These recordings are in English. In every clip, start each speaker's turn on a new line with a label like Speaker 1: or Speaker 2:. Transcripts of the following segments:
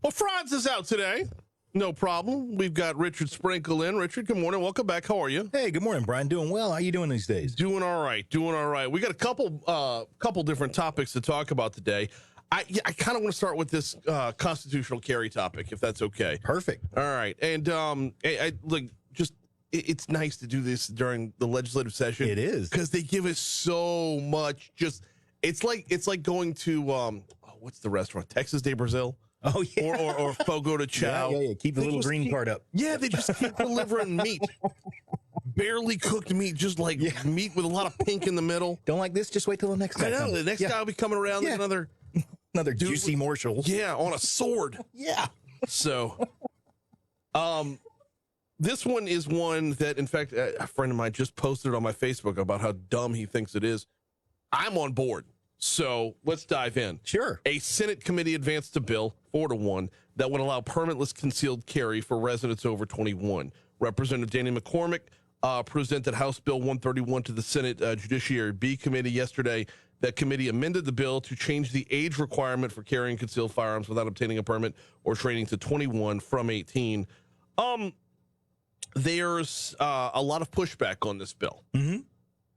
Speaker 1: Well, Franz is out today. No problem. We've got Richard Sprinkle in. Richard, good morning. Welcome back. How are you?
Speaker 2: Hey, good morning, Brian. Doing well. How you doing these days?
Speaker 1: Doing all right. Doing all right. We got a couple different topics to talk about today. I kind of want to start with this constitutional carry topic, if that's okay.
Speaker 2: Perfect.
Speaker 1: All right. And it's nice to do this during the legislative session.
Speaker 2: It is,
Speaker 1: because they give us so much. It's like going to what's the restaurant? Texas de Brazil.
Speaker 2: Oh, yeah.
Speaker 1: Or Fogo de Chao.
Speaker 2: Yeah. Keep the little green card up.
Speaker 1: Yeah, they just keep delivering meat. Barely cooked meat, just like meat with a lot of pink in the middle.
Speaker 2: Don't like this? Just wait till the next guy
Speaker 1: I know.
Speaker 2: comes.
Speaker 1: The next guy will be coming around with another
Speaker 2: juicy morsel.
Speaker 1: Yeah, on a sword.
Speaker 2: Yeah.
Speaker 1: So, this one is one that, in fact, a friend of mine just posted on my Facebook about how dumb he thinks it is. I'm on board. So let's dive in.
Speaker 2: Sure.
Speaker 1: A Senate committee advanced a bill 4-1 that would allow permitless concealed carry for residents over 21. Representative Danny McCormick presented House Bill 131 to the Senate Judiciary B Committee yesterday. That committee amended the bill to change the age requirement for carrying concealed firearms without obtaining a permit or training to 21 from 18. There's a lot of pushback on this bill.
Speaker 2: Mm-hmm.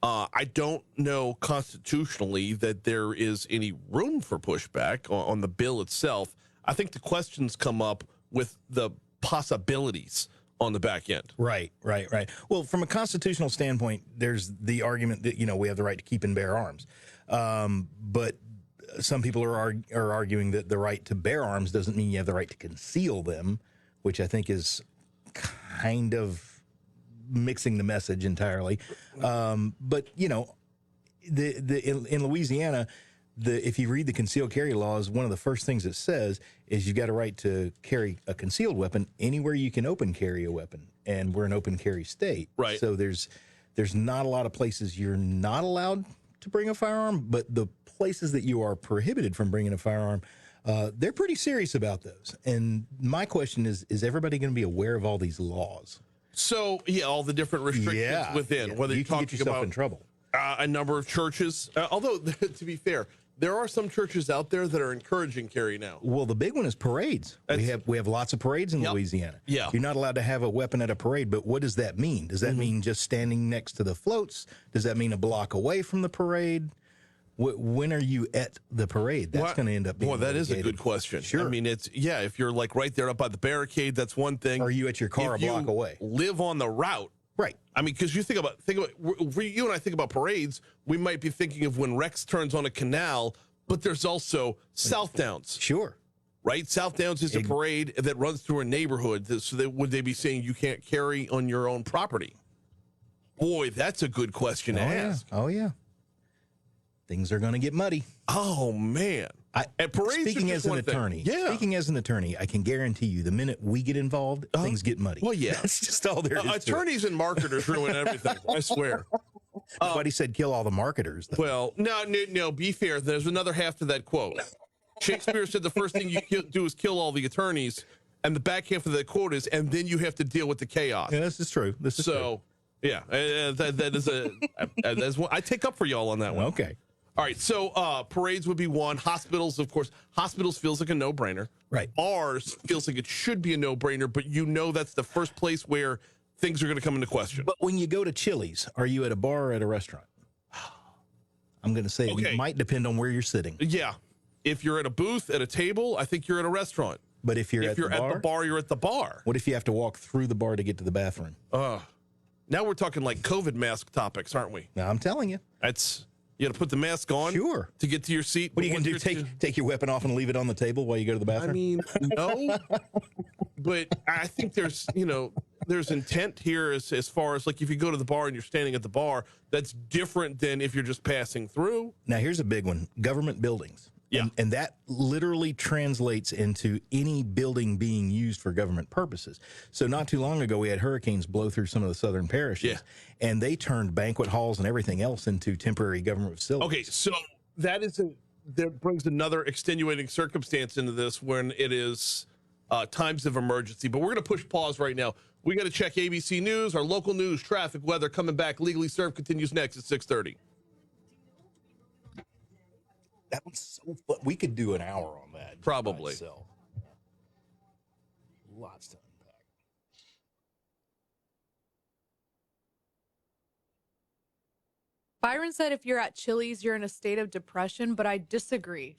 Speaker 1: I don't know constitutionally that there is any room for pushback on the bill itself. I think the questions come up with the possibilities on the back end.
Speaker 2: Right. Well, from a constitutional standpoint, there's the argument that, we have the right to keep and bear arms. But some people are arguing that the right to bear arms doesn't mean you have the right to conceal them, which I think is kind of mixing the message entirely. But in Louisiana, if you read the concealed carry laws, one of the first things it says is you've got a right to carry a concealed weapon anywhere you can open carry a weapon, and we're an open carry state.
Speaker 1: Right.
Speaker 2: So there's not a lot of places you're not allowed to bring a firearm, but the places that you are prohibited from bringing a firearm, they're pretty serious about those. And my question is everybody going to be aware of all these laws?
Speaker 1: So, all the different restrictions within, whether
Speaker 2: you
Speaker 1: you're
Speaker 2: can
Speaker 1: talking
Speaker 2: get yourself
Speaker 1: about
Speaker 2: in trouble.
Speaker 1: A number of churches, although, to be fair, there are some churches out there that are encouraging carry now.
Speaker 2: Well, the big one is parades. We have lots of parades in Louisiana.
Speaker 1: Yeah.
Speaker 2: You're not allowed to have a weapon at a parade, but what does that mean? Does that mean just standing next to the floats? Does that mean a block away from the parade? When are you at the parade? That's going to end up being
Speaker 1: that is a
Speaker 2: litigated.
Speaker 1: good question.
Speaker 2: Sure.
Speaker 1: I mean, if you're like right there up by the barricade, that's one thing.
Speaker 2: Are you at your car a block away?
Speaker 1: Live on the route.
Speaker 2: Right.
Speaker 1: I mean, because you think about you and I think about parades, we might be thinking of when Rex turns on a canal, but there's also South Downs.
Speaker 2: Sure.
Speaker 1: Right? South Downs is a parade that runs through a neighborhood. So would they be saying you can't carry on your own property? Boy, that's a good question to ask.
Speaker 2: Oh, yeah. Things are going to get muddy.
Speaker 1: Oh, man.
Speaker 2: Speaking as an attorney, I can guarantee you the minute we get involved, things get muddy.
Speaker 1: Well, yeah.
Speaker 2: That's just all there is to
Speaker 1: attorneys and marketers ruin everything, I swear.
Speaker 2: Nobody said kill all the marketers, though.
Speaker 1: Well, no, be fair. There's another half to that quote. Shakespeare said the first thing you do is kill all the attorneys, and the back half of that quote is, and then you have to deal with the chaos.
Speaker 2: Yeah, this is true.
Speaker 1: Yeah, that is one. I take up for y'all on that one.
Speaker 2: Okay.
Speaker 1: All right, so parades would be one. Hospitals, of course. Hospitals feels like a no-brainer.
Speaker 2: Right.
Speaker 1: Ours feels like it should be a no-brainer, but that's the first place where things are going to come into question.
Speaker 2: But when you go to Chili's, are you at a bar or at a restaurant? I'm going to say it might depend on where you're sitting.
Speaker 1: Yeah. If you're at a booth, at a table, I think you're at a restaurant.
Speaker 2: But if you're at the bar,
Speaker 1: you're at the bar.
Speaker 2: What if you have to walk through the bar to get to the bathroom?
Speaker 1: Now we're talking like COVID mask topics, aren't we?
Speaker 2: Now, I'm telling you.
Speaker 1: You got to put the mask on to get to your seat.
Speaker 2: What are you going to do? Take your weapon off and leave it on the table while you go to the bathroom?
Speaker 1: I mean, no. But I think there's intent here as far as like if you go to the bar and you're standing at the bar, that's different than if you're just passing through.
Speaker 2: Now, here's a big one. Government buildings.
Speaker 1: Yeah.
Speaker 2: And that literally translates into any building being used for government purposes. So not too long ago, we had hurricanes blow through some of the southern parishes, and they turned banquet halls and everything else into temporary government facilities.
Speaker 1: Okay, so that brings another extenuating circumstance into this when it is times of emergency. But we're going to push pause right now. We got to check ABC News, our local news, traffic, weather. Coming back, Legally Served continues next at 6:30.
Speaker 2: That was so fun. We could do an hour on that.
Speaker 1: Probably.
Speaker 2: lots to unpack.
Speaker 3: Byron said if you're at Chili's, you're in a state of depression, but I disagree.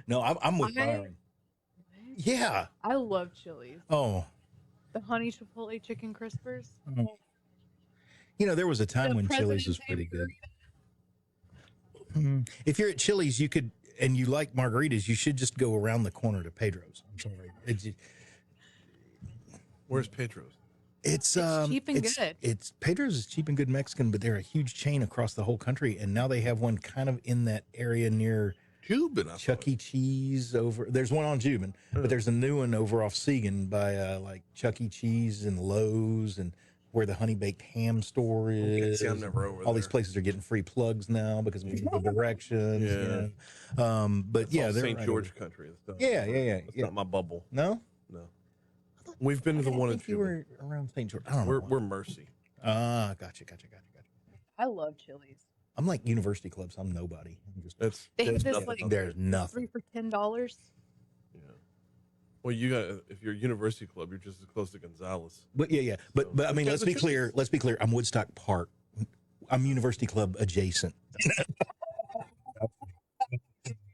Speaker 2: No, I'm with Byron. Yeah.
Speaker 3: I love Chili's.
Speaker 2: Oh,
Speaker 3: The honey chipotle chicken crispers.
Speaker 2: you know, there was a time
Speaker 3: The
Speaker 2: when Chili's was
Speaker 3: President's
Speaker 2: pretty good. If you're at Chili's, you could, and you like margaritas, you should just go around the corner to Pedro's. I'm sorry.
Speaker 1: Where's Pedro's?
Speaker 3: It's cheap and good.
Speaker 2: It's Pedro's is cheap and good Mexican, but they're a huge chain across the whole country, and now they have one kind of in that area near
Speaker 1: Cuban. I
Speaker 2: Chuck E. Cheese. Over there's one on Jubin, but there's a new one over off Segan by like Chuck E. Cheese and Lowe's and where the honey baked ham store is.
Speaker 1: See, I'm never over
Speaker 2: All these
Speaker 1: there.
Speaker 2: places are getting free plugs now because of the directions.
Speaker 1: Yeah.
Speaker 2: But
Speaker 1: It's
Speaker 2: yeah,
Speaker 1: all
Speaker 2: they're
Speaker 1: St.
Speaker 2: right
Speaker 1: George
Speaker 2: over-
Speaker 1: country. That's not,
Speaker 2: Yeah.
Speaker 1: That's
Speaker 2: Yeah.
Speaker 1: not my bubble.
Speaker 2: No,
Speaker 1: No. We've been to the one in
Speaker 2: think you
Speaker 1: Cuban.
Speaker 2: were around St. George. I don't know.
Speaker 1: We're Mercy.
Speaker 2: Gotcha.
Speaker 3: I love Chili's.
Speaker 2: I'm like University Clubs. I'm nobody. I'm just
Speaker 1: That's
Speaker 3: They have
Speaker 1: there's
Speaker 3: this
Speaker 1: nothing
Speaker 3: like
Speaker 1: up
Speaker 2: there's
Speaker 1: there.
Speaker 2: nothing.
Speaker 3: 3 for $10.
Speaker 1: Yeah. Well, you got if you're a University Club, you're just as close to Gonzales.
Speaker 2: But yeah. But I mean,
Speaker 1: Yeah,
Speaker 2: let's
Speaker 1: the
Speaker 2: be clear.
Speaker 1: Chili's.
Speaker 2: Let's be clear. I'm Woodstock Park. I'm University Club adjacent.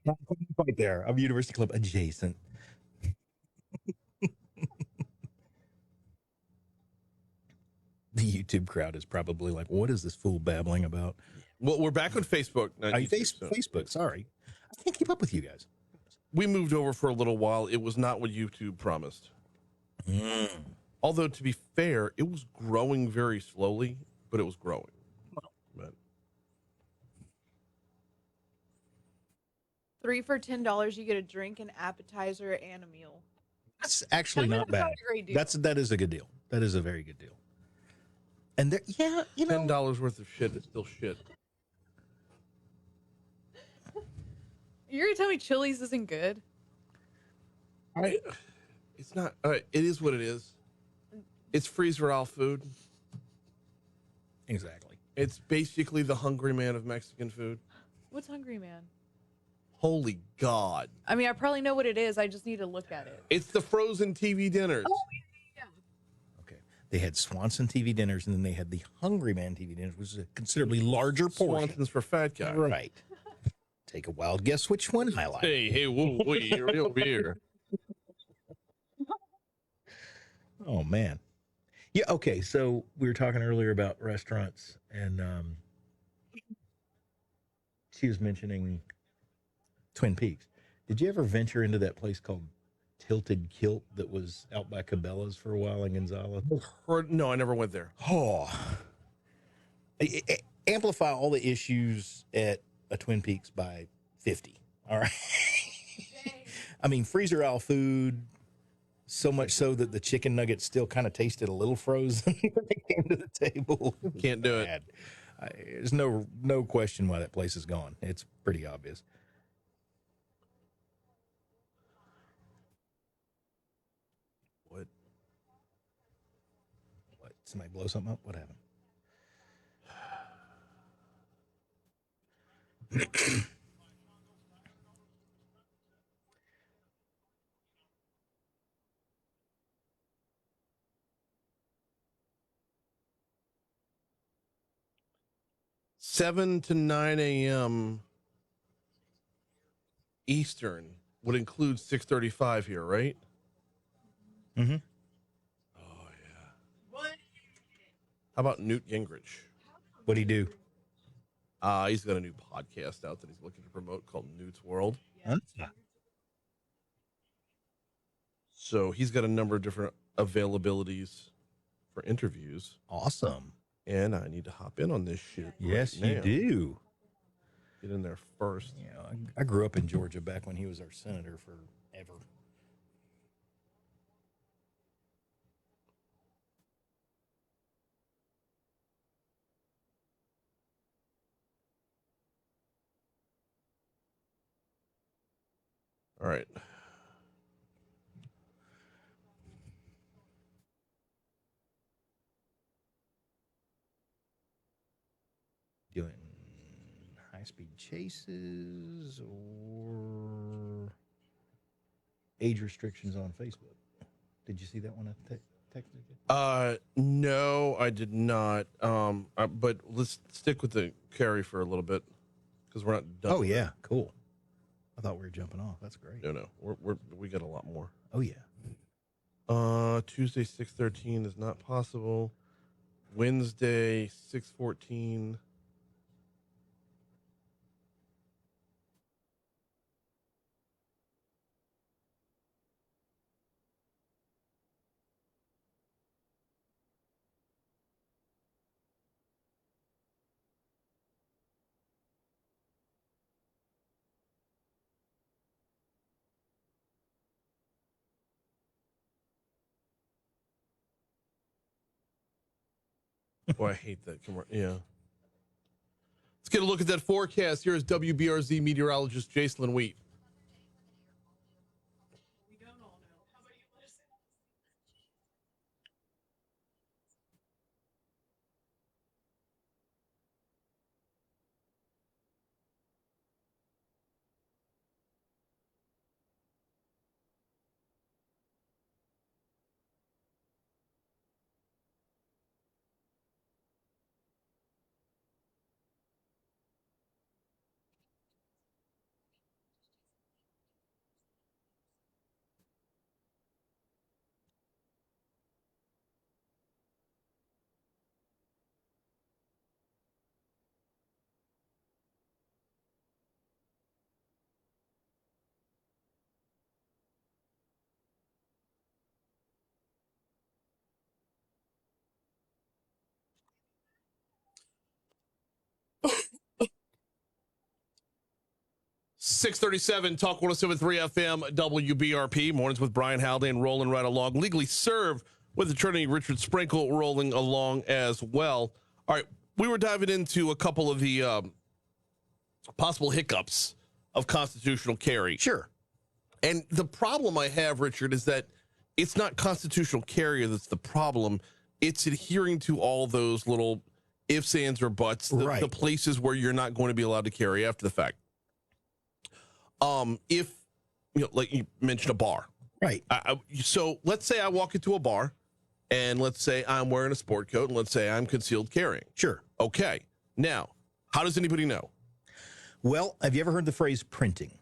Speaker 2: Not quite there. I'm University Club adjacent. The YouTube crowd is probably like, "What is this fool babbling about?"
Speaker 1: Well, we're back on Facebook. not
Speaker 2: Are you
Speaker 1: YouTube, so-
Speaker 2: Facebook? Sorry, I can't keep up with you guys.
Speaker 1: We moved over for a little while. It was not what YouTube promised. Although, to be fair, it was growing very slowly, but it was growing. But
Speaker 3: 3 for $10, you get a drink, an appetizer, and a meal.
Speaker 2: That's actually
Speaker 3: That
Speaker 2: not
Speaker 3: is not
Speaker 2: bad.
Speaker 3: a great deal.
Speaker 2: That is a good deal. That is a very good deal. And there, yeah, you know,
Speaker 1: $10 worth of shit is still shit.
Speaker 3: You're gonna tell me Chili's isn't good?
Speaker 1: It's not. All right, it is what it is. It's freezer all food.
Speaker 2: exactly.
Speaker 1: It's basically the Hungry Man of Mexican food.
Speaker 3: What's Hungry Man?
Speaker 1: Holy God!
Speaker 3: I mean, I probably know what it is. I just need to look at it.
Speaker 1: It's the frozen TV dinners.
Speaker 2: Okay, they had Swanson TV dinners, and then they had the Hungry Man TV dinners, which is a considerably larger portion.
Speaker 1: Swanson's for fat guys.
Speaker 2: Right. Take a wild guess which one I like.
Speaker 1: Hey, whoa, you're over here.
Speaker 2: Oh man. Yeah, okay. So we were talking earlier about restaurants and she was mentioning Twin Peaks. Did you ever venture into that place called Tilted Kilt that was out by Cabela's for a while in Gonzales?
Speaker 1: No, I never went there.
Speaker 2: Oh. Amplify all the issues at a Twin Peaks by 50. All right. I mean, freezer aisle food, so much so that the chicken nuggets still kind of tasted a little frozen when they came to the table.
Speaker 1: Can't do it.
Speaker 2: Bad. There's no question why that place is gone. It's pretty obvious.
Speaker 1: What?
Speaker 2: What? Somebody blow something up? What happened?
Speaker 1: Seven to 9 a.m. Eastern would include 6:35 here, right?
Speaker 2: Mm-hmm.
Speaker 1: Oh yeah. How about Newt Gingrich?
Speaker 2: What'd he do?
Speaker 1: He's got a new podcast out that he's looking to promote called Newt's World.
Speaker 2: Huh?
Speaker 1: So he's got a number of different availabilities for interviews,
Speaker 2: Awesome.
Speaker 1: and I need to hop in on this shit.
Speaker 2: Yes,
Speaker 1: right
Speaker 2: you
Speaker 1: now.
Speaker 2: do.
Speaker 1: Get in there first.
Speaker 2: Yeah, I grew up in Georgia back when he was our senator forever.
Speaker 1: All right.
Speaker 2: Doing high-speed chases or age restrictions on Facebook. Did you see that one? Text?
Speaker 1: No, I did not. But let's stick with the carry for a little bit because we're not done.
Speaker 2: Oh yeah, cool. I thought we were jumping off. That's great.
Speaker 1: No, we got a lot more.
Speaker 2: Oh yeah.
Speaker 1: Tuesday 6:13 is not possible. Wednesday 6:14. Boy, I hate that. Yeah. Let's get a look at that forecast. Here is WBRZ meteorologist Jason Wheat.
Speaker 4: We don't all know. How about you listen?
Speaker 1: Six 6:37, Talk 107.3 FM, WBRP. Mornings with Brian Haldane rolling right along. Legally Served with attorney Richard Sprinkle rolling along as well. All right, we were diving into a couple of the possible hiccups of constitutional carry.
Speaker 2: Sure.
Speaker 1: And the problem I have, Richard, is that it's not constitutional carry that's the problem. It's adhering to all those little ifs, ands, or buts, the places where you're not going to be allowed to carry after the fact. If, like you mentioned, a bar.
Speaker 2: Right.
Speaker 1: So let's say I walk into a bar, and let's say I'm wearing a sport coat, and let's say I'm concealed carrying.
Speaker 2: Sure.
Speaker 1: Okay. Now, how does anybody know?
Speaker 2: Well, have you ever heard the phrase printing?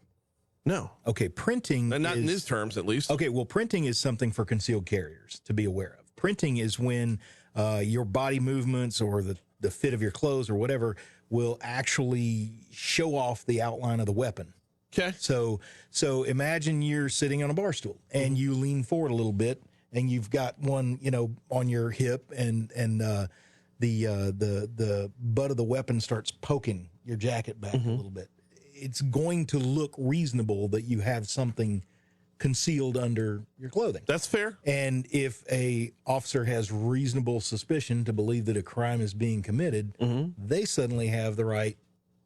Speaker 1: No.
Speaker 2: Okay, printing
Speaker 1: And not in his terms, at least.
Speaker 2: Okay, well, printing is something for concealed carriers to be aware of. Printing is when your body movements or the fit of your clothes or whatever will actually show off the outline of the weapon.
Speaker 1: Okay.
Speaker 2: So imagine you're sitting on a bar stool and you lean forward a little bit and you've got one, on your hip and the butt of the weapon starts poking your jacket back a little bit. It's going to look reasonable that you have something concealed under your clothing.
Speaker 1: That's fair.
Speaker 2: And if a officer has reasonable suspicion to believe that a crime is being committed, they suddenly have the right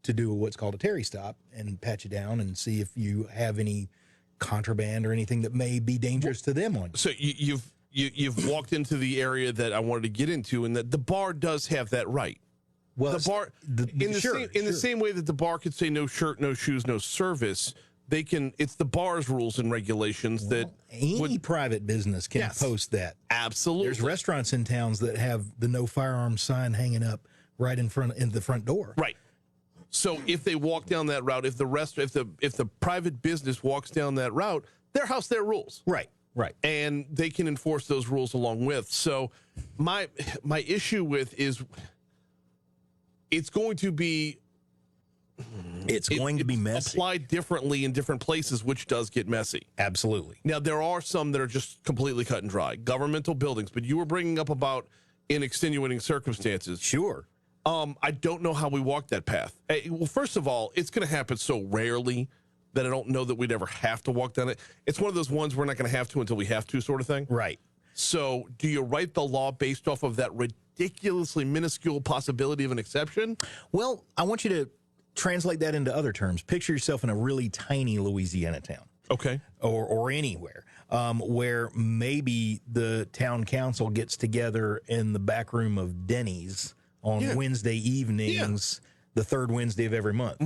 Speaker 2: to do what's called a Terry stop and pat you down and see if you have any contraband or anything that may be dangerous to them on you.
Speaker 1: So you've walked into the area that I wanted to get into, and that the bar does have that right.
Speaker 2: Well,
Speaker 1: The bar, the same way that the bar could say no shirt, no shoes, no service, they can. It's the bar's rules and regulations that
Speaker 2: any private business can post that.
Speaker 1: Absolutely.
Speaker 2: There's restaurants in towns that have the no firearms sign hanging up right in the front door.
Speaker 1: Right. So if they walk down that route, if the private business walks down that route, their house, their rules.
Speaker 2: Right.
Speaker 1: And they can enforce those rules along with. So my issue with is it's going to be
Speaker 2: messy.
Speaker 1: Applied differently in different places, which does get messy.
Speaker 2: Absolutely.
Speaker 1: Now, there are some that are just completely cut and dry. Governmental buildings, but you were bringing up about in extenuating circumstances.
Speaker 2: Sure.
Speaker 1: I don't know how we walk that path. Well, first of all, it's going to happen so rarely that I don't know that we'd ever have to walk down it. It's one of those ones we're not going to have to until we have to sort of thing.
Speaker 2: Right.
Speaker 1: So do you write the law based off of that ridiculously minuscule possibility of an exception?
Speaker 2: Well, I want you to translate that into other terms. Picture yourself in a really tiny Louisiana town.
Speaker 1: Okay.
Speaker 2: Or anywhere where maybe the town council gets together in the back room of Denny's on Wednesday evenings, the third Wednesday of every month.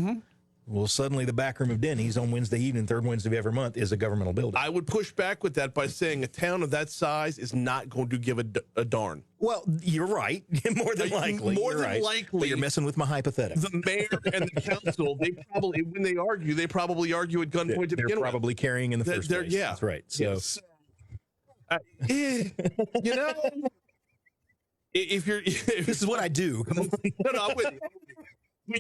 Speaker 2: Well, suddenly the back room of Denny's on Wednesday evening, third Wednesday of every month, is a governmental building.
Speaker 1: I would push back with that by saying a town of that size is not going to give a darn.
Speaker 2: Well, you're right. More than likely.
Speaker 1: More
Speaker 2: you're
Speaker 1: than
Speaker 2: right.
Speaker 1: likely.
Speaker 2: But you're messing with my hypothetical.
Speaker 1: The mayor and the council, they probably, when they probably argue at gunpoint to
Speaker 2: They're
Speaker 1: begin with.
Speaker 2: probably carrying in the first place.
Speaker 1: Yeah.
Speaker 2: That's right. So,
Speaker 1: Yes. You know, if you're,
Speaker 2: this is what I do.
Speaker 1: no, I'm with you.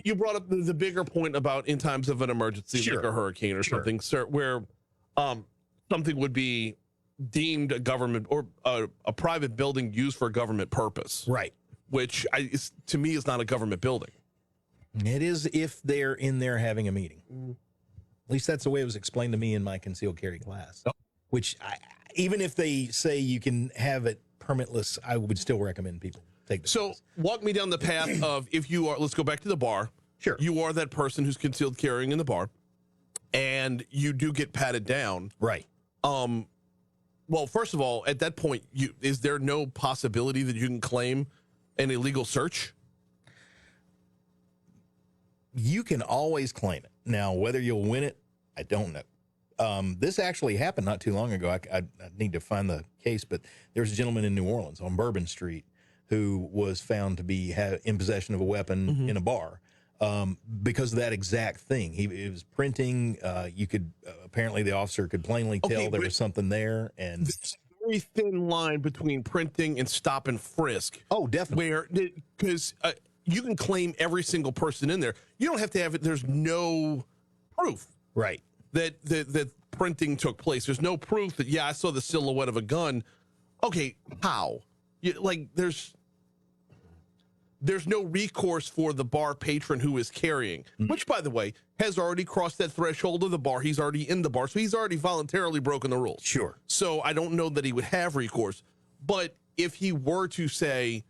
Speaker 1: You brought up the bigger point about in times of an emergency,
Speaker 2: Sure.
Speaker 1: like a hurricane or something, sir, where something would be deemed a government or a private building used for a government purpose,
Speaker 2: Right.
Speaker 1: which to me is not a government building.
Speaker 2: It is if they're in there having a meeting. At least that's the way it was explained to me in my concealed carry class.
Speaker 1: Oh.
Speaker 2: Which, even if they say you can have it permitless, I would still recommend people take this.
Speaker 1: So walk me down the path of if you are, let's go back to the bar.
Speaker 2: Sure.
Speaker 1: You are that person who's concealed carrying in the bar and you do get patted down.
Speaker 2: Right.
Speaker 1: Well, first of all, at that point, is there no possibility that you can claim an illegal search?
Speaker 2: You can always claim it. Now, whether you'll win it, I don't know. This actually happened not too long ago. I need to find the case, but there's a gentleman in New Orleans on Bourbon Street who was found to be in possession of a weapon in a bar because of that exact thing. He was printing. You could apparently the officer could plainly tell there was something there, and
Speaker 1: There's a very thin line between printing and stop and frisk.
Speaker 2: oh, definitely,
Speaker 1: Where, because you can claim every single person in there. You don't have to have it. There's no proof
Speaker 2: right.
Speaker 1: that printing took place. There's no proof that, yeah, I saw the silhouette of a gun. Okay, how? There's no recourse for the bar patron who is carrying, which, by the way, has already crossed that threshold of the bar. He's already in the bar, so he's already voluntarily broken the rules.
Speaker 2: Sure.
Speaker 1: So I don't know that he would have recourse. But if he were to say,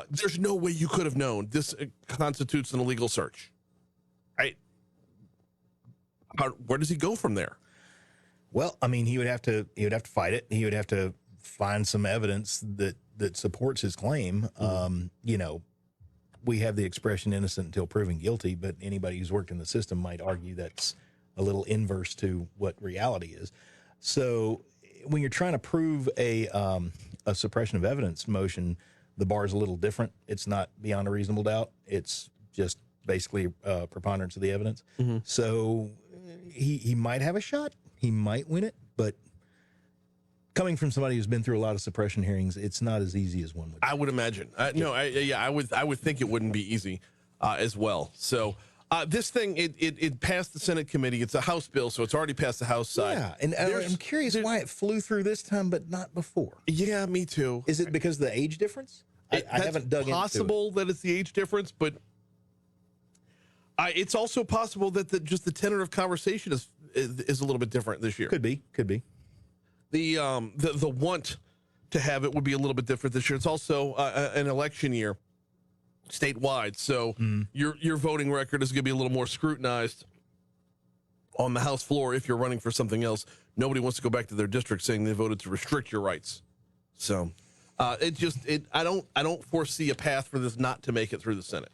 Speaker 1: there's no way you could have known this constitutes an illegal search, right? Where does he go from there?
Speaker 2: Well, I mean, he would have to fight it. He would have to find some evidence that supports his claim. You know, we have the expression innocent until proven guilty, but anybody who's worked in the system might argue that's a little inverse to what reality is. So when you're trying to prove a suppression of evidence motion, the bar is a little different. It's not beyond a reasonable doubt. It's just basically preponderance of the evidence. So he might have a shot. He might win it, but coming from somebody who's been through a lot of suppression hearings, it's not as easy as one would.
Speaker 1: I would imagine. I would think it wouldn't be easy as well. So this thing, it passed the Senate committee. It's a House bill, so it's already passed the House side.
Speaker 2: Yeah, and I'm curious why it flew through this time, but not before.
Speaker 1: Yeah, me too.
Speaker 2: Is it because of the age difference? I haven't dug into it.
Speaker 1: It's possible that it's the age difference, but it's also possible that just the tenor of conversation is a little bit different this year.
Speaker 2: Could be.
Speaker 1: The want to have it would be a little bit different this year. It's also an election year statewide, so your voting record is going to be a little more scrutinized on the House floor if you're running for something else. Nobody wants to go back to their district saying they voted to restrict your rights. So I don't foresee a path for this not to make it through the Senate.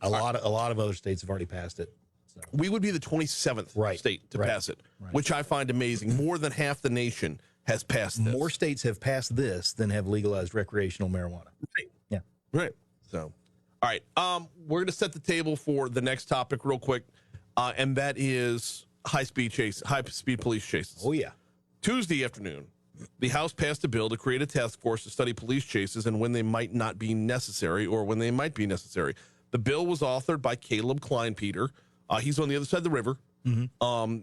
Speaker 2: A lot of other states have already passed it. So.
Speaker 1: We would be the 27th state to pass it, which I find amazing. More than half the nation has passed this.
Speaker 2: More states have passed this than have legalized recreational marijuana.
Speaker 1: Right.
Speaker 2: Yeah.
Speaker 1: Right. So, all right. We're going to set the table for the next topic real quick, and that is high-speed police chases.
Speaker 2: Oh, yeah.
Speaker 1: Tuesday afternoon, the House passed a bill to create a task force to study police chases and when they might not be necessary or when they might be necessary. The bill was authored by Caleb Kleinpeter. He's on the other side of the river.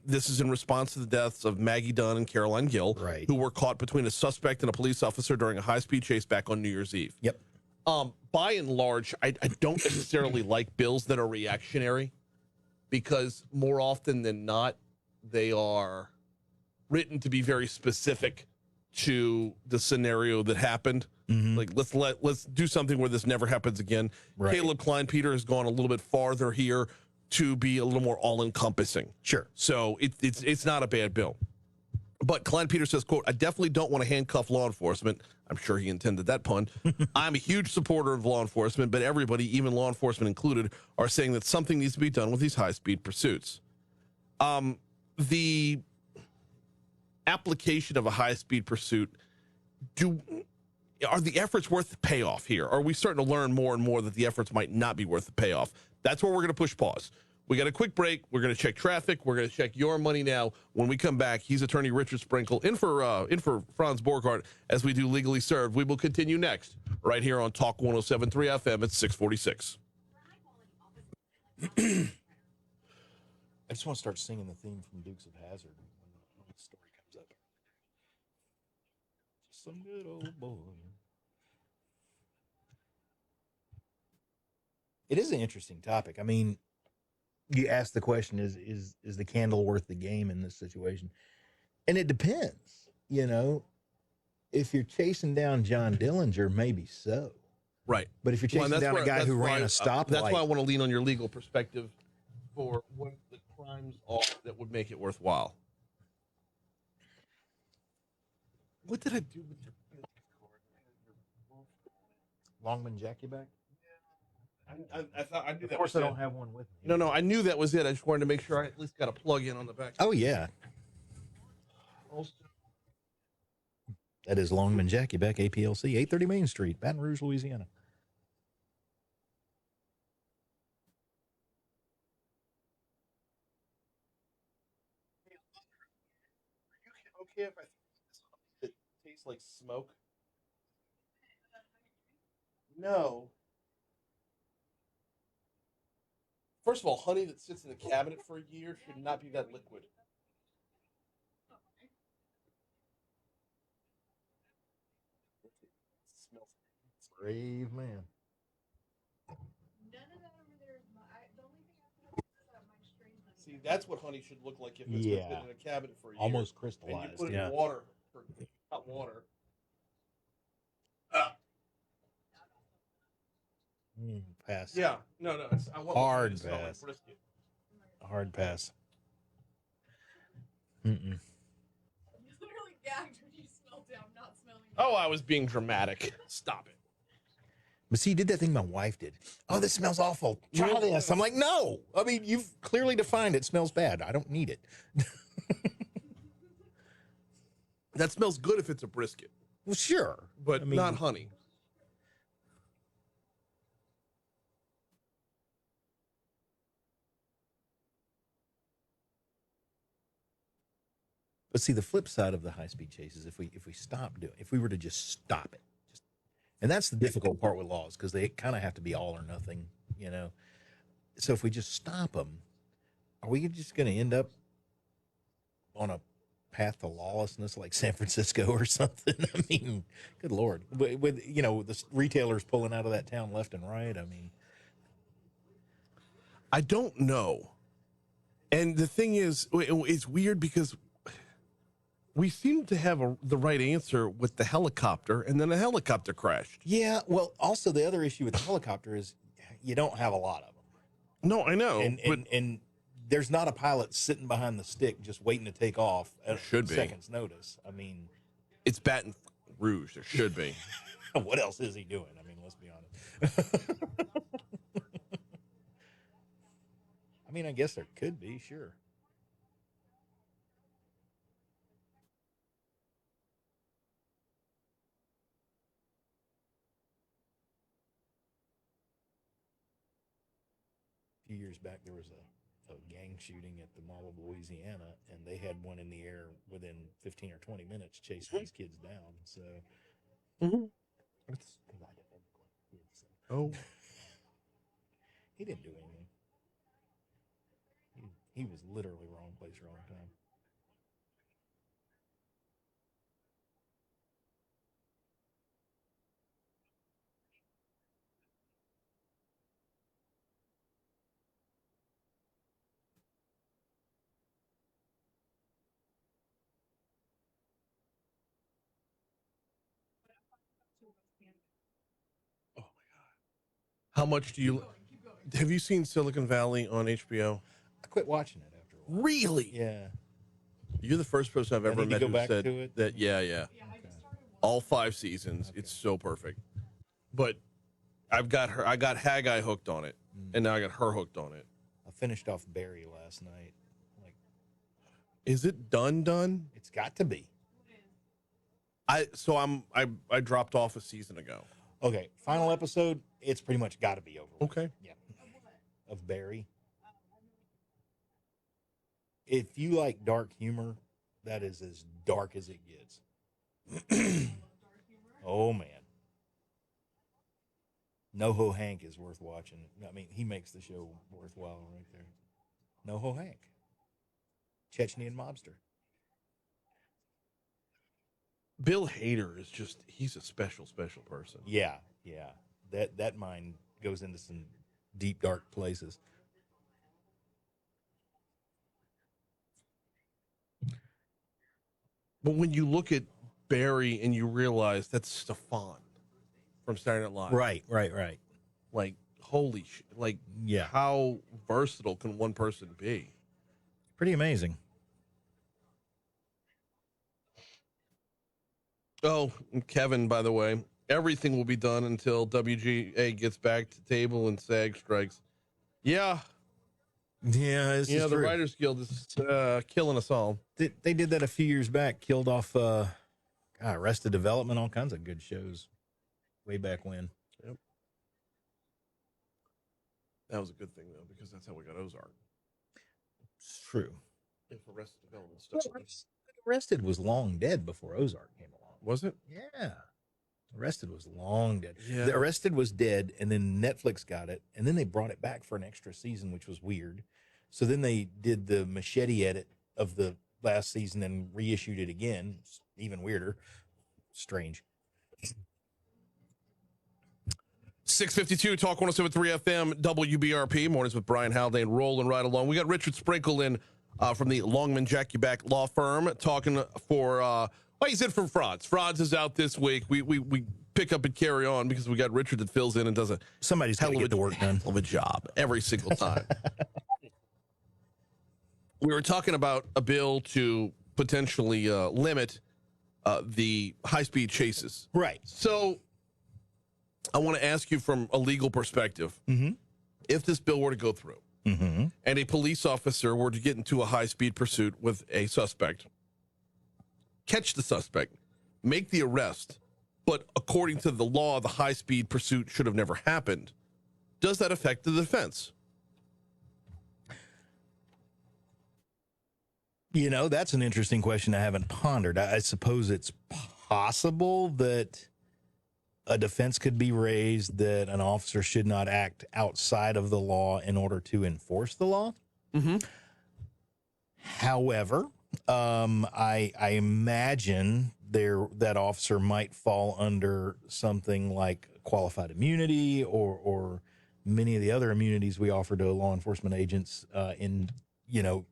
Speaker 1: This is in response to the deaths of Maggie Dunn and Caroline Gill, who were caught between a suspect and a police officer during a high-speed chase back on New Year's Eve.
Speaker 2: Yep.
Speaker 1: By and large, I don't necessarily like bills that are reactionary because more often than not, they are written to be very specific to the scenario that happened. Like let's do something where this never happens again. Caleb Kleinpeter has gone a little bit farther here to be a little more all-encompassing.
Speaker 2: Sure.
Speaker 1: So it's not a bad bill. But Klein Peter says, quote, I definitely don't want to handcuff law enforcement. I'm sure he intended that pun. I'm a huge supporter of law enforcement, but everybody, even law enforcement included, are saying that something needs to be done with these high-speed pursuits. The application of a high-speed pursuit, are the efforts worth the payoff here? Are we starting to learn more and more that the efforts might not be worth the payoff? That's where we're going to push pause. We got a quick break. We're going to check traffic. We're going to check your money now. When we come back, he's attorney Richard Sprinkle in for Franz Borghardt as we do Legally Served. We will continue next right here on Talk 107.3 FM at 646.
Speaker 2: I just want to start singing the theme from Dukes of Hazzard when the story comes up. Just some good old boy. It is an interesting topic. I mean, you ask the question, is the candle worth the game in this situation? And it depends, you know. If you're chasing down John Dillinger, maybe so.
Speaker 1: Right.
Speaker 2: But if you're chasing down a guy who ran a stoplight.
Speaker 1: That's why I want to lean on your legal perspective for what the crimes are that would make it worthwhile. What did I do with your
Speaker 2: Longman Jack you back?
Speaker 1: I thought I knew that.
Speaker 2: Of course, I don't have one with me.
Speaker 1: No, I knew that was it. I just wanted to make sure I at least got a plug in on the back.
Speaker 2: Oh, yeah. That is Longman Jack you back, APLC, 830 Main Street, Baton Rouge, Louisiana.
Speaker 1: Okay, if I it tastes like smoke. No. First of all, honey that sits in the cabinet for a year should not be that liquid. It smells.
Speaker 2: Brave man.
Speaker 4: None of that over there is the only thing I put is my strange honey.
Speaker 1: See, that's what honey should look like if it's
Speaker 2: Yeah.
Speaker 1: been in a cabinet for a year.
Speaker 2: Almost
Speaker 1: And you
Speaker 2: crystallized.
Speaker 1: put it
Speaker 2: Yeah.
Speaker 1: in water, for hot water.
Speaker 2: Pass.
Speaker 1: Yeah, no, it's, I want
Speaker 2: Hard
Speaker 1: it to smell like
Speaker 2: pass.
Speaker 1: brisket.
Speaker 2: Hard pass. Mm-mm.
Speaker 4: You literally gagged when you smelled it. I'm not smelling it.
Speaker 1: Oh, I was being dramatic. Stop it.
Speaker 2: But see, he did that thing my wife did. Oh, this smells awful. Try this. I'm like, no. I mean, you've clearly defined it smells bad. I don't need it.
Speaker 1: That smells good if it's a brisket,
Speaker 2: Well, sure.
Speaker 1: but
Speaker 2: I mean,
Speaker 1: not honey.
Speaker 2: But see, the flip side of the high speed chase is if we were to just stop it, and that's the difficult part with laws because they kind of have to be all or nothing, you know. So if we just stop them, are we just going to end up on a path to lawlessness like San Francisco or something? I mean, good Lord, with you know the retailers pulling out of that town left and right. I mean,
Speaker 1: I don't know. And the thing is, it's weird because we seem to have the right answer with the helicopter, and then the helicopter crashed.
Speaker 2: yeah. Well, also the other issue with the helicopter is you don't have a lot of them.
Speaker 1: No, I know.
Speaker 2: And there's not a pilot sitting behind the stick just waiting to take off at
Speaker 1: Should be.
Speaker 2: seconds notice. I mean,
Speaker 1: it's Baton Rouge. There should be.
Speaker 2: what else is he doing? I mean, let's be honest. I mean, I guess there could be, sure. A few years back, there was a gang shooting at the Mall of Louisiana, and they had one in the air within 15 or 20 minutes chasing these kids down. So,
Speaker 1: Mhm. Oh,
Speaker 2: he didn't do anything. He was literally wrong place, wrong time.
Speaker 1: how much do you have you seen Silicon Valley on HBO?
Speaker 2: I quit watching it after a while.
Speaker 1: Really?
Speaker 2: Yeah.
Speaker 1: You're the first person I've
Speaker 2: I
Speaker 1: ever
Speaker 2: need to
Speaker 1: met
Speaker 2: go
Speaker 1: who
Speaker 2: back
Speaker 1: said
Speaker 2: to it?
Speaker 1: that. Yeah,
Speaker 4: Yeah, I just started watching.
Speaker 1: all 5 seasons. It's so perfect. But I got Haggai hooked on it, and now I got her hooked on it.
Speaker 2: I finished off Barry last night. Like,
Speaker 1: Is it done?
Speaker 2: it's got to be.
Speaker 1: I dropped off a season ago.
Speaker 2: Okay, final episode. It's pretty much got to be over. with.
Speaker 1: Okay.
Speaker 2: Yeah. Of Barry. If you like dark humor, that is as dark as it gets. Oh man. NoHo Hank is worth watching. I mean, he makes the show worthwhile right there. NoHo Hank. Chechnyan mobster.
Speaker 1: Bill Hader is he's a special person.
Speaker 2: Yeah, yeah. That mind goes into some deep dark places.
Speaker 1: But when you look at Barry and you realize that's Stefan from Saturday Night Live.
Speaker 2: Right.
Speaker 1: Like, holy shit. Like,
Speaker 2: Yeah.
Speaker 1: how versatile can one person be?
Speaker 2: Pretty amazing.
Speaker 1: Oh, and Kevin, by the way, everything will be done until WGA gets back to table and SAG strikes. Yeah.
Speaker 2: Yeah, this is
Speaker 1: The
Speaker 2: true.
Speaker 1: Writers Guild is killing us all.
Speaker 2: They did that a few years back. Killed off Arrested Development, all kinds of good shows way back when.
Speaker 1: That was a good thing, though, because that's how we got Ozark.
Speaker 2: It's true.
Speaker 1: If Arrested Development stuff.
Speaker 2: Arrested was long dead before Ozark came along.
Speaker 1: Was it?
Speaker 2: Yeah. Arrested was long dead.
Speaker 1: Yeah.
Speaker 2: The Arrested was dead, and then Netflix got it, and then they brought it back for an extra season, which was weird. So then they did the machete edit of the last season and reissued it again. It's even weirder. Strange.
Speaker 1: 652 Talk 107.3 FM WBRP mornings with Brian Haldane rolling right along. We got Richard Sprinkle in from the Longman Jackie Back Law Firm talking for he's in for Frauds. Frauds is out this week. We pick up and carry on because we got Richard that fills in and does a
Speaker 2: Somebody's got to get the work done.
Speaker 1: hell of a job every single time. We were talking about a bill to potentially limit the high-speed chases.
Speaker 2: Right.
Speaker 1: So I want to ask you from a legal perspective, if this bill were to go through and a police officer were to get into a high-speed pursuit with a suspect, catch the suspect, make the arrest, but according to the law, the high-speed pursuit should have never happened, does that affect the defense?
Speaker 2: You know, that's an interesting question I haven't pondered. I suppose it's possible that a defense could be raised that an officer should not act outside of the law in order to enforce the law. However, I imagine that officer might fall under something like qualified immunity or many of the other immunities we offer to law enforcement agents in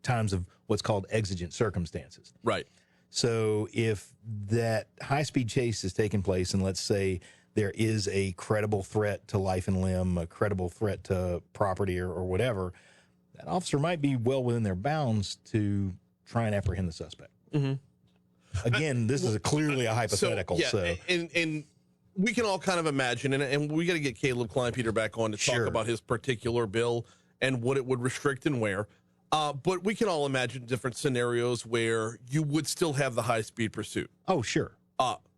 Speaker 2: times of what's called exigent circumstances.
Speaker 1: Right.
Speaker 2: So if that high-speed chase is taking place, and let's say there is a credible threat to life and limb, a credible threat to property or whatever, that officer might be well within their bounds to try and apprehend the suspect. Again, this is clearly a hypothetical.
Speaker 1: And we can all kind of imagine, and we got to get Caleb Kleinpeter back on to talk
Speaker 2: Sure.
Speaker 1: about his particular bill and what it would restrict and where. But we can all imagine different scenarios where you would still have the high-speed pursuit.
Speaker 2: Oh, sure.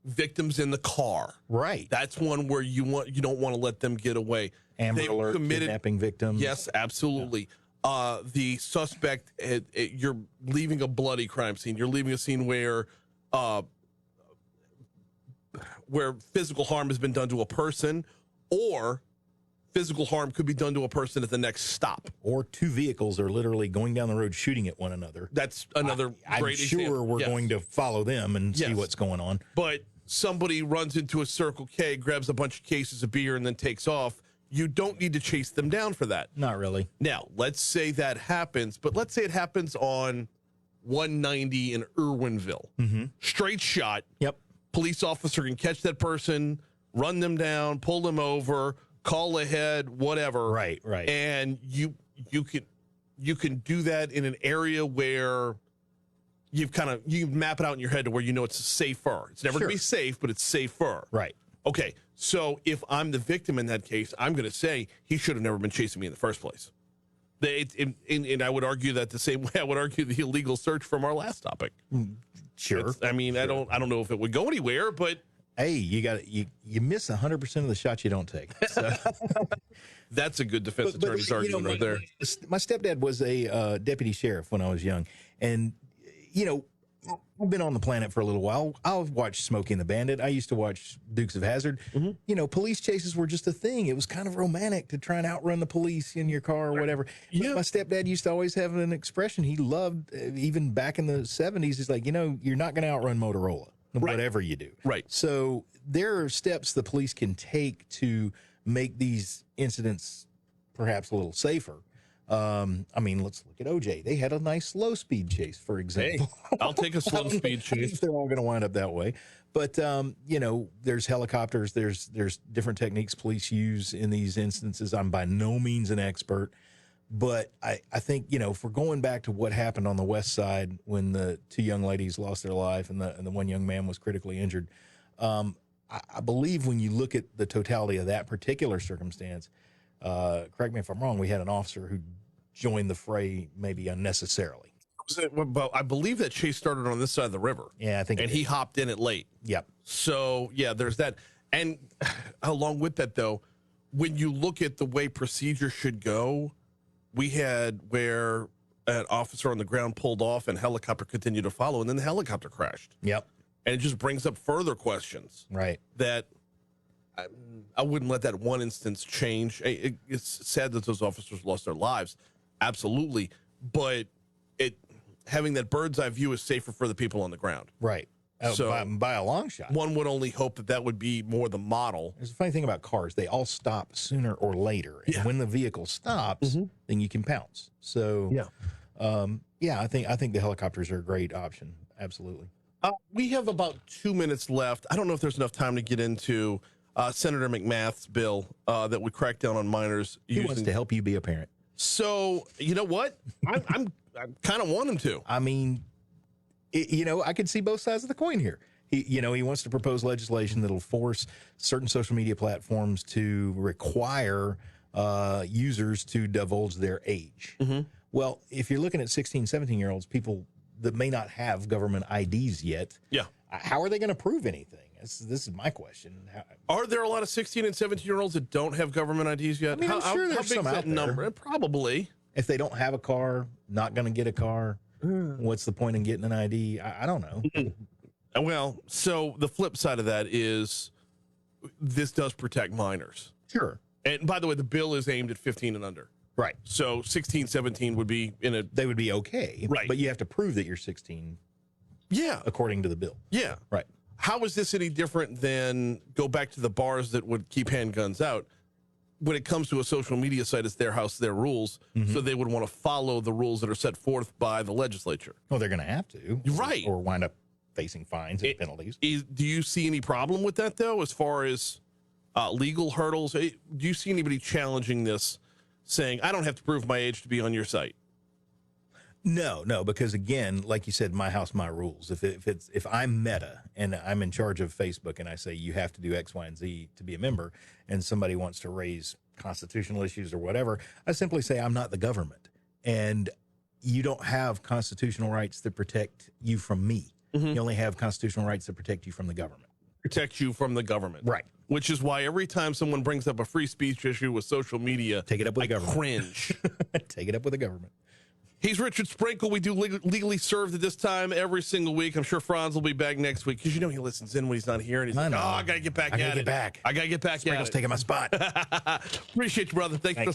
Speaker 1: Victims in the car.
Speaker 2: Right.
Speaker 1: That's one where you don't want to let them get away.
Speaker 2: Amber
Speaker 1: They've
Speaker 2: Alert, kidnapping victims.
Speaker 1: Yes, absolutely. The suspect, you're leaving a bloody crime scene. You're leaving a scene where physical harm has been done to a person, or physical harm could be done to a person at the next stop.
Speaker 2: Or two vehicles are literally going down the road shooting at one another.
Speaker 1: That's another
Speaker 2: I'm
Speaker 1: great
Speaker 2: sure
Speaker 1: example.
Speaker 2: we're
Speaker 1: Yes.
Speaker 2: going to follow them and see
Speaker 1: Yes.
Speaker 2: what's going on.
Speaker 1: But somebody runs into a Circle K, grabs a bunch of cases of beer, and then takes off. You don't need to chase them down for that.
Speaker 2: Not really.
Speaker 1: Now, let's say that happens, but let's say it happens on 190 in Irwinville. Straight shot.
Speaker 2: Yep.
Speaker 1: Police officer can catch that person, run them down, pull them over, call ahead, whatever.
Speaker 2: Right.
Speaker 1: And you can do that in an area where you map it out in your head to where you know it's safer. It's never going to be safe, but it's safer.
Speaker 2: Right.
Speaker 1: Okay, so if I'm the victim in that case, I'm going to say he should have never been chasing me in the first place. And I would argue that the same way I would argue the illegal search from our last topic.
Speaker 2: Sure.
Speaker 1: I mean, I don't know if it would go anywhere, but
Speaker 2: Hey, you miss 100% of the shots you don't take. So.
Speaker 1: that's a good defense attorney's argument right there.
Speaker 2: My stepdad was a deputy sheriff when I was young, and I've been on the planet for a little while. I've watched Smokey and the Bandit. I used to watch Dukes of Hazzard. Police chases were just a thing. It was kind of romantic to try and outrun the police in your car or whatever.
Speaker 1: Yeah.
Speaker 2: My stepdad used to always have an expression he loved, even back in the 70s. He's like, you're not going to outrun Motorola, whatever you do.
Speaker 1: Right.
Speaker 2: So there are steps the police can take to make these incidents perhaps a little safer. Let's look at OJ. They had a nice slow speed chase, for example.
Speaker 1: Hey, I'll take a slow speed
Speaker 2: I don't know
Speaker 1: chase.
Speaker 2: if they're all going to wind up that way, but there's helicopters. There's different techniques police use in these instances. I'm by no means an expert, but I think if we're going back to what happened on the west side when the two young ladies lost their life and the one young man was critically injured, I believe when you look at the totality of that particular circumstance. Correct me if I'm wrong, we had an officer who joined the fray maybe unnecessarily.
Speaker 1: Well, I believe that chase started on this side of the river.
Speaker 2: Yeah, I think.
Speaker 1: And he hopped in it late.
Speaker 2: Yep.
Speaker 1: So, yeah, there's that. And along with that, though, when you look at the way procedure should go, we had where an officer on the ground pulled off and helicopter continued to follow, and then the helicopter crashed.
Speaker 2: Yep.
Speaker 1: And it just brings up further questions.
Speaker 2: Right.
Speaker 1: That I wouldn't let that one instance change. It's sad that those officers lost their lives. Absolutely. But having that bird's eye view is safer for the people on the ground.
Speaker 2: Right.
Speaker 1: So
Speaker 2: by a long shot.
Speaker 1: One would only hope that would be more the model.
Speaker 2: There's a funny thing about cars. They all stop sooner or later. And when the vehicle stops, then you can pounce. So, I think the helicopters are a great option. Absolutely.
Speaker 1: We have about 2 minutes left. I don't know if there's enough time to get into Senator McMath's bill that would crack down on minors.
Speaker 2: He wants to help you be a parent.
Speaker 1: So, you know what? I kind of want him to.
Speaker 2: I mean, I could see both sides of the coin here. He wants to propose legislation that'll force certain social media platforms to require users to divulge their age. Well, if you're looking at 16, 17-year-olds, people that may not have government IDs yet, how are they going to prove anything? This is my question.
Speaker 1: Are there a lot of 16 and 17-year-olds that don't have government IDs yet?
Speaker 2: I mean, I'm sure there's some out there.
Speaker 1: Number? Probably.
Speaker 2: If they don't have a car, not going to get a car, what's the point in getting an ID? I don't know.
Speaker 1: Well, so the flip side of that is this does protect minors.
Speaker 2: Sure.
Speaker 1: And by the way, the bill is aimed at 15 and under.
Speaker 2: Right.
Speaker 1: So 16, 17 would be in a...
Speaker 2: They would be okay.
Speaker 1: Right.
Speaker 2: But you have to prove that you're 16.
Speaker 1: Yeah.
Speaker 2: According to the bill.
Speaker 1: Yeah.
Speaker 2: Right.
Speaker 1: How is this any different than go back to the bars that would keep handguns out? When it comes to a social media site, it's their house, their rules. So they would want to follow the rules that are set forth by the legislature.
Speaker 2: Well, they're going to have to.
Speaker 1: Right.
Speaker 2: Or wind up facing fines and penalties.
Speaker 1: Do you see any problem with that, though, as far as legal hurdles? Do you see anybody challenging this, saying, I don't have to prove my age to be on your site?
Speaker 2: No, because again, like you said, my house, my rules. If I'm Meta and I'm in charge of Facebook and I say you have to do X, Y, and Z to be a member, and somebody wants to raise constitutional issues or whatever, I simply say I'm not the government, and you don't have constitutional rights that protect you from me. You only have constitutional rights that protect you from the government.
Speaker 1: Protect you from the government,
Speaker 2: Right.
Speaker 1: Which is why every time someone brings up a free speech issue with social media,
Speaker 2: Take it up with the government.
Speaker 1: cringe.
Speaker 2: Take it up with the government.
Speaker 1: He's Richard Sprinkle. We do Legally Served at this time every single week. I'm sure Franz will be back next week because he listens in when he's not here. And he's
Speaker 2: I
Speaker 1: like,
Speaker 2: know.
Speaker 1: I got to get back
Speaker 2: I gotta
Speaker 1: at
Speaker 2: get
Speaker 1: it.
Speaker 2: back.
Speaker 1: I got to get back
Speaker 2: Sprinkle's
Speaker 1: at it.
Speaker 2: taking my spot.
Speaker 1: Appreciate you, brother. Thanks for